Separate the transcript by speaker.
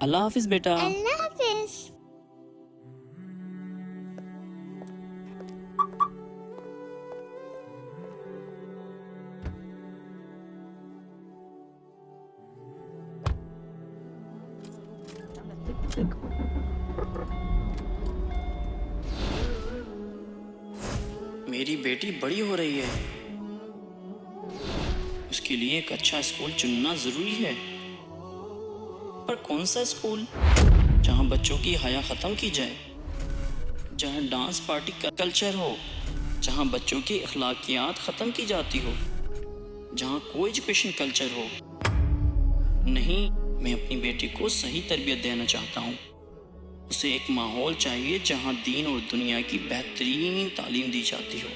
Speaker 1: अल्लाह हाफिज बेटा।
Speaker 2: अल्लाह हाफिज।
Speaker 1: मेरी बेटी बड़ी हो रही है, उसके लिए एक अच्छा स्कूल चुनना जरूरी है। पर कौन सा स्कूल जहां बच्चों की हया ख़त्म की जाए, जहां डांस पार्टी का कल्चर हो, जहां बच्चों की अखलाकियात ख़त्म की जाती हो, जहां को एजुकेशन कल्चर हो। नहीं, मैं अपनी बेटी को सही तरबियत देना चाहता हूँ। उसे एक माहौल चाहिए जहां दीन और दुनिया की बेहतरीन तालीम दी जाती हो।